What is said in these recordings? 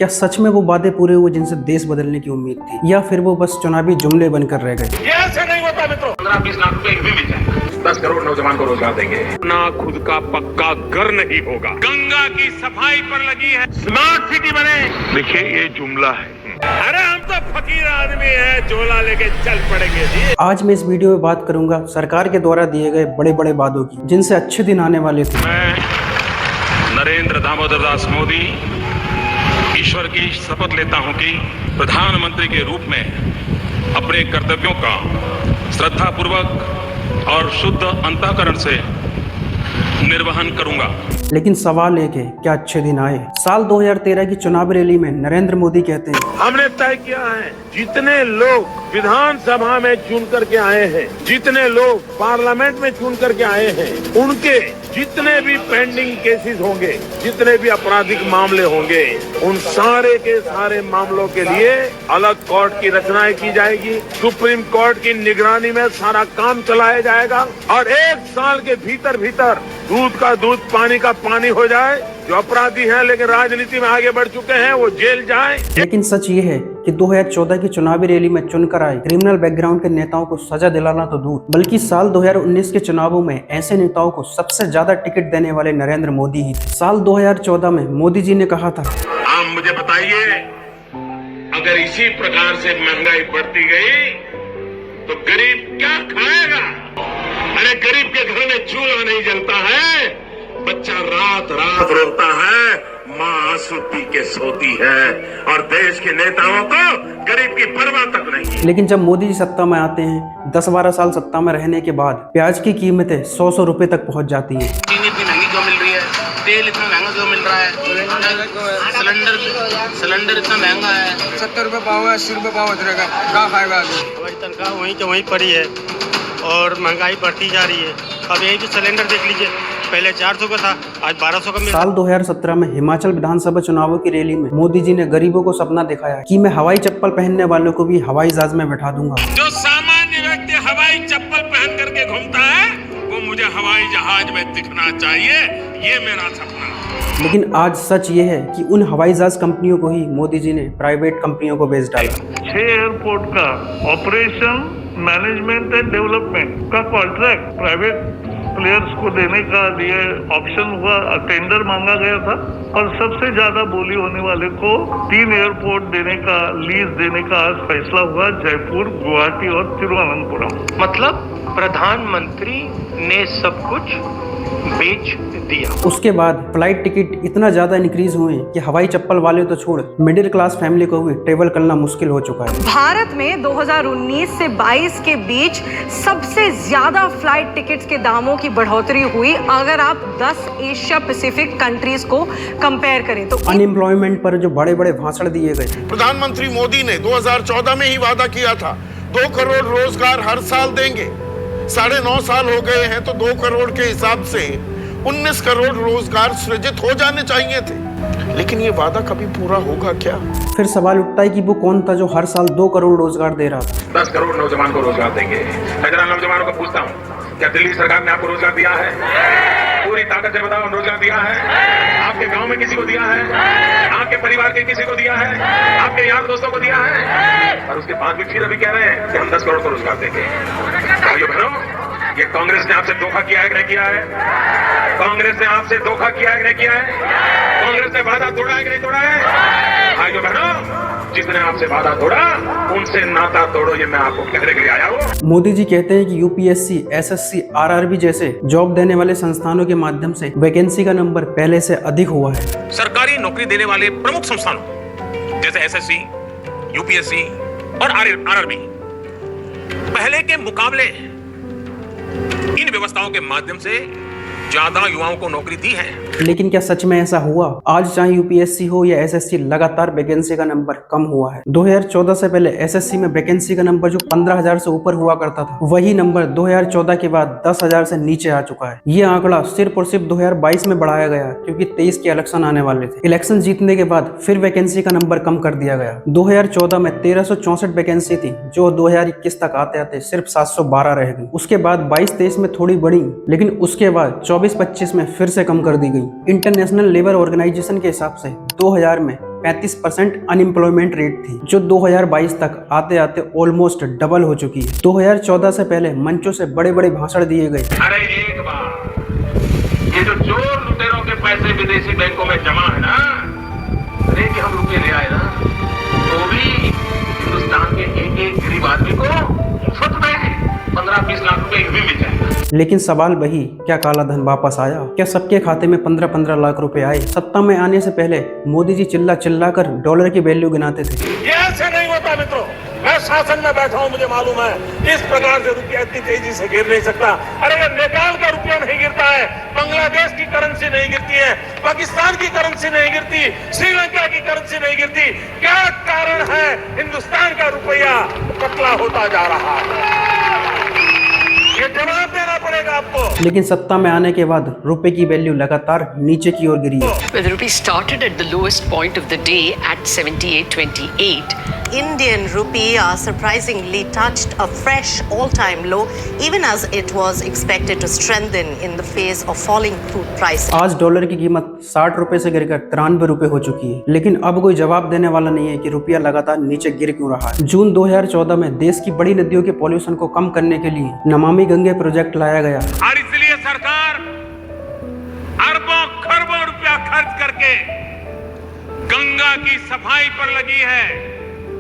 क्या सच में वो वादे पूरे हुए जिनसे देश बदलने की उम्मीद थी, या फिर वो बस चुनावी जुमले बनकर रह गए? ये ऐसे नहीं होता मित्रों। 15-20 लाख रुपए भी मिल जाए, 10 करोड़ नौजवान को रोजगार देंगे। ना खुद का पक्का घर नहीं होगा, गंगा की सफाई पर लगी है, स्मार्ट सिटी बने। देखिए ये जुमला है। अरे हम तो फकीर आदमी है, झोला लेके चल पड़ेंगे जी। आज मैं इस वीडियो में बात करूंगा सरकार के द्वारा दिए गए बड़े बड़े वादों की, जिनसे अच्छे दिन आने वाले थे। मैं नरेंद्र दामोदर दास मोदी ईश्वर की शपथ लेता हूं कि प्रधानमंत्री के रूप में अपने कर्तव्यों का श्रद्धापूर्वक और शुद्ध अंतःकरण से निर्वहन करूंगा। लेकिन सवाल एक है, क्या अच्छे दिन आए? साल 2013 की चुनावी रैली में नरेंद्र मोदी कहते हैं, हमने तय किया है जितने लोग विधानसभा में चुन करके आए हैं, जितने लोग पार्लियामेंट में चुन करके आए हैं, उनके जितने भी पेंडिंग केसेस होंगे, जितने भी आपराधिक मामले होंगे, उन सारे के सारे मामलों के लिए अलग कोर्ट की रचनाएं की जाएगी। सुप्रीम कोर्ट की निगरानी में सारा काम चलाया जाएगा और 1 साल के भीतर भीतर दूध का दूध पानी का पानी हो जाए। जो अपराधी हैं लेकिन राजनीति में आगे बढ़ चुके हैं वो जेल जाएं। लेकिन सच ये है कि 2014 की चुनावी रैली में चुनकर आए क्रिमिनल बैकग्राउंड के नेताओं को सजा दिलाना तो दूर, बल्कि साल 2019 के चुनावों में ऐसे नेताओं को सबसे ज्यादा टिकट देने वाले नरेंद्र मोदी ही थे। साल 2014 में मोदी जी ने कहा था, आप मुझे बताइए, अगर इसी प्रकार से महंगाई बढ़ती गई तो गरीब क्या खाएगा? अरे गरीब के घर में चूल्हा नहीं जलता है, बच्चा रात रात रोता है, माँ आंसू पी के सोती है और देश के नेताओं को गरीब की परवाह तक नहीं। लेकिन जब मोदी जी सत्ता में आते हैं, 10-12 साल सत्ता में रहने के बाद प्याज की कीमतें 100 रुपए तक पहुंच जाती हैं। चीनी इतनी महंगी क्यों मिल रही है? तेल इतना महंगा क्यों मिल रहा है? सिलेंडर इतना महंगा है। 70 रुपये पाव है, 80 रुपये पाव रहेगा, क्या खाएगा आदमी? हमारी तनख्वाह वहीं के वहीं पड़ी है और महंगाई बढ़ती जा रही है। अब यही भी सिलेंडर देख लीजिए, पहले 400 का था, आज 1200 का मिल। साल 2017 में हिमाचल विधानसभा चुनावों की रैली में मोदी जी ने गरीबों को सपना दिखाया कि मैं हवाई चप्पल पहनने वालों को भी हवाई जहाज में बैठा दूंगा। जो सामान्य व्यक्ति हवाई चप्पल पहन करके घूमता है वो मुझे हवाई जहाज में दिखना चाहिए, ये मेरा सपना है। लेकिन आज सच ये है कि उन हवाई जहाज कंपनियों को ही मोदी जी ने प्राइवेट कंपनियों को बेच डाला। 6 एयरपोर्ट का ऑपरेशन, मैनेजमेंट एंड डेवलपमेंट का कॉन्ट्रैक्ट प्राइवेट प्लेयर्स को देने का लिए ऑप्शन हुआ, टेंडर मांगा गया था और सबसे ज्यादा बोली होने वाले को 3 एयरपोर्ट देने का, लीज देने का आज फैसला हुआ, जयपुर, गुवाहाटी और तिरुवनंतपुरम। मतलब प्रधानमंत्री ने सब कुछ बेच दिया। उसके बाद फ्लाइट टिकट इतना ज्यादा इंक्रीज हुए कि हवाई चप्पल वाले तो छोड़, मिडिल क्लास फैमिली को भी ट्रेवल करना मुश्किल हो चुका है। भारत में 2019 से 22 के बीच सबसे ज्यादा फ्लाइट टिकट्स के दामों की बढ़ोतरी हुई, अगर आप 10 एशिया पैसिफिक कंट्रीज को कंपेयर करें तो। अनएम्प्लॉयमेंट पर जो बड़े बड़े भाषण दिए गए, प्रधानमंत्री मोदी ने 2014 में ही वादा किया था 2 करोड़ रोजगार हर साल देंगे। 9.5 साल हो गए हैं तो 2 करोड़ के हिसाब से 19 करोड़ रोजगार सृजित हो जाने चाहिए थे, लेकिन ये वादा कभी पूरा होगा क्या? फिर सवाल उठता है कि वो कौन था जो हर साल 2 करोड़ रोजगार दे रहा था? 10 करोड़ नौजवान को रोजगार देंगे। मैं जरा नौजवानों को पूछता हूँ, क्या दिल्ली सरकार ने आपको रोजगार दिया है? पूरी ताकत से बताओ, रोजगार दिया है? आपके गांव में किसी को दिया है? आपके परिवार के किसी को दिया है? आपके यार दोस्तों को दिया है? और उसके बाद भी फिर अभी कह रहे हैं कि हम 10 करोड़ को रोजगार देंगे। भाइयों बहनों, ये कांग्रेस ने आपसे धोखा किया है कि नहीं किया है? कांग्रेस ने आपसे धोखा किया है कि नहीं किया है? कांग्रेस ने वादा तोड़ा है कि नहीं तोड़ा है? भाइयों बहनों, जिसने आपसे वादा तोड़ा उनसे नाता तोड़ो, ये मैं आपको कहने के लिए आया हूँ। मोदी जी कहते हैं कि यूपीएससी, एसएससी, आरआरबी जैसे जॉब देने वाले संस्थानों के माध्यम से वैकेंसी का नंबर पहले से अधिक हुआ है। सरकारी नौकरी देने वाले प्रमुख संस्थानों जैसे एसएससी, यूपीएससी और आरआरबी पहले के मुकाबले इन व्यवस्थाओं के माध्यम से ज्यादा युवाओं को नौकरी दी है। लेकिन क्या सच में ऐसा हुआ? आज चाहे यूपीएससी हो या एसएससी, लगातार वैकेंसी का नंबर कम हुआ है। 2014 से पहले एसएससी में वैकेंसी का नंबर जो 15,000 से ऊपर हुआ करता था, वही नंबर 2014 के बाद 10,000 से नीचे आ चुका है। ये आंकड़ा सिर्फ और सिर्फ 2022 में बढ़ाया गया क्योंकि 23 के इलेक्शन आने वाले थे। इलेक्शन जीतने के बाद फिर वैकेंसी का नंबर कम कर दिया गया। 2014 में 1364 वैकेंसी थी, जो 2021 तक आते आते सिर्फ 712 रह गई। उसके बाद 22-23 में थोड़ी बढ़ी, लेकिन उसके बाद 24-25 में फिर से कम कर दी गई। इंटरनेशनल लेबर ऑर्गेनाइजेशन के हिसाब से 2000 में 35% अनएम्प्लॉयमेंट रेट थी, जो 2022 तक आते आते ऑलमोस्ट डबल हो चुकी है। 2014 से पहले मंचों से बड़े बड़े भाषण दिए गए। अरे एक बार ये जो चोर लुटेरों के पैसे विदेशी बैंकों में जमा है ना, अरे कि हम रुपये ले आए ना, तो भी हिंदुस्तान के एक एक गरीब आदमी को मुफ्त में 15-20 लाख रुपए भी मिल जाएगा। लेकिन सवाल वही, क्या काला धन वापस आया? क्या सबके खाते में 15-15 लाख रुपए आए? सत्ता में आने से पहले मोदी जी चिल्ला कर डॉलर की वैल्यू गिनाते थे। ये ऐसे नहीं होता मित्रों। मैं शासन में बैठा हूं, मुझे मालूम है इस प्रकार से रुपया इतनी तेजी से गिर नहीं सकता। अरे नेपाल का रुपया नहीं गिरता है, बांग्लादेश की करेंसी नहीं गिरती है, पाकिस्तान की करेंसी नहीं गिरती, श्रीलंका की करेंसी नहीं गिरती। क्या कारण है हिंदुस्तान का रुपया पतला होता जा रहा है? ये जवाब देना पड़ेगा आपको। लेकिन सत्ता में आने के बाद रुपए की वैल्यू लगातार नीचे की ओर गिरी है। Well, the rupee started at the lowest point of the day at 78.28. Indian rupee surprisingly touched a fresh all-time low, even as it was expected to strengthen in the face of falling crude prices. आज dollar की कीमत 60 रुपए से गिरकर 93 रुपए हो चुकी है। लेकिन अब कोई जवाब देने वाला नहीं है कि रुपया लगातार नीचे गिर क्यों रहा है। जून 2014 में देश की बड़ी नदियों के पॉल्यूशन को कम करने के लिए नमामि गंगे प्रोजेक्ट लाया गया। और इसलिए सरकार अरबों खरबों रुपया खर्च करके गंगा की सफाई पर लगी है।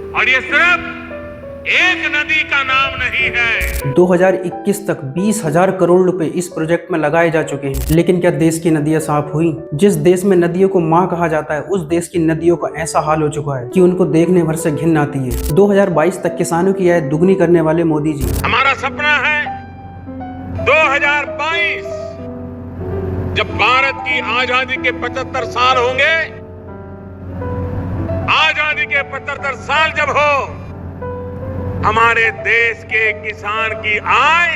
और ये सिर्फ एक नदी का नाम नहीं है। 2021 तक 20,000 करोड़ रुपए इस प्रोजेक्ट में लगाए जा चुके हैं। लेकिन क्या देश की नदियां साफ हुई? जिस देश में नदियों को माँ कहा जाता है, उस देश की नदियों का ऐसा हाल हो चुका है कि उनको देखने भर से घिन आती है। 2022 तक किसानों की आय दुगनी करने वाले मोदी जी। हमारा सपना है 2022 जब भारत की आजादी के 75 साल होंगे, आजादी के 75 साल जब हो, हमारे देश के किसान की आय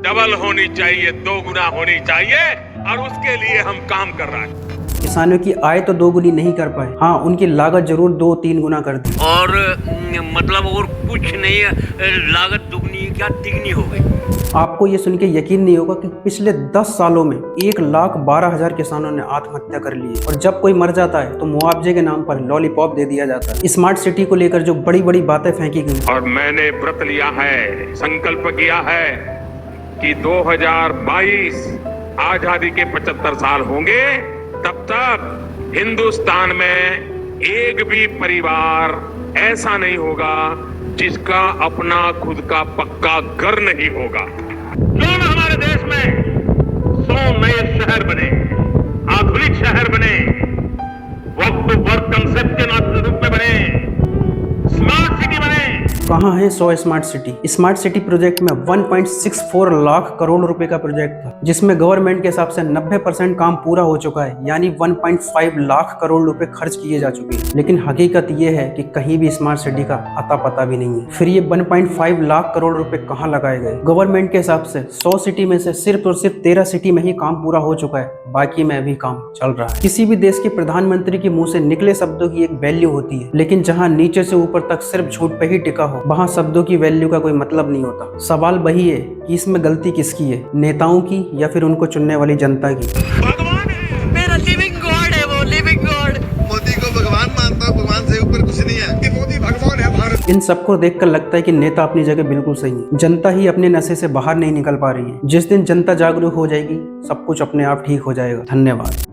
डबल होनी चाहिए, 2 गुना होनी चाहिए। और उसके लिए हम काम कर रहे हैं। किसानों की आय तो 2 गुनी नहीं कर पाए, हाँ उनकी लागत जरूर 2-3 गुना कर दी। और मतलब और कुछ नहीं, लागत दुगनी क्या तिगनी हो गई। आपको ये सुन के यकीन नहीं होगा कि पिछले 10 सालों में 1,12,000 किसानों ने आत्महत्या कर ली है। और जब कोई मर जाता है तो मुआवजे के नाम पर लॉलीपॉप दे दिया जाता है। स्मार्ट सिटी को लेकर जो बड़ी बड़ी बातें फेंकी गई, और मैंने व्रत लिया है, संकल्प किया है कि 2022 आजादी के 75 साल होंगे, तब तक हिंदुस्तान में एक भी परिवार ऐसा नहीं होगा जिसका अपना खुद का पक्का घर नहीं होगा। क्यों न हमारे देश में 100 नए शहर बने, आधुनिक शहर बने, वर्क टू वर्क कंसेप्ट के रूप में बने, स्मार्ट सिटी बने। कहाँ है 100 smart city? Smart city project में 1.64 लाख करोड़ रुपए का प्रोजेक्ट था, जिसमें गवर्नमेंट के हिसाब से 90% काम पूरा हो चुका है, यानी 1.5 लाख करोड़ रुपए खर्च किए जा चुके हैं। लेकिन हकीकत ये है कि कहीं भी स्मार्ट सिटी का अता पता भी नहीं है। फिर ये 1.5 लाख करोड़ रुपए कहाँ लगाए गए? गवर्नमेंट के हिसाब से 100 सिटी में से सिर्फ और सिर्फ 13 सिटी में ही काम पूरा हो चुका है, बाकी में अभी काम चल रहा है। किसी भी देश के प्रधानमंत्री के मुंह से निकले शब्दों की एक वैल्यू होती है, लेकिन जहाँ नीचे से ऊपर तक सिर्फ झूठ पे ही टिका हो, वहाँ शब्दों की वैल्यू का कोई मतलब नहीं होता। सवाल वही है कि इसमें गलती किसकी है, नेताओं की या फिर उनको चुनने वाली जनता की? भगवान है, मेरा लिविंग गॉड है वो, लिविंग गॉड। मोदी को भगवान मानता हूं, भगवान से ऊपर कुछ नहीं है कि मोदी भगवान है भारत। इन सबको देखकर लगता है कि नेता अपनी जगह बिल्कुल सही है, जनता ही अपने नशे से बाहर नहीं निकल पा रही है। जिस दिन जनता जागरूक हो जाएगी, सब कुछ अपने आप ठीक हो जाएगा। धन्यवाद।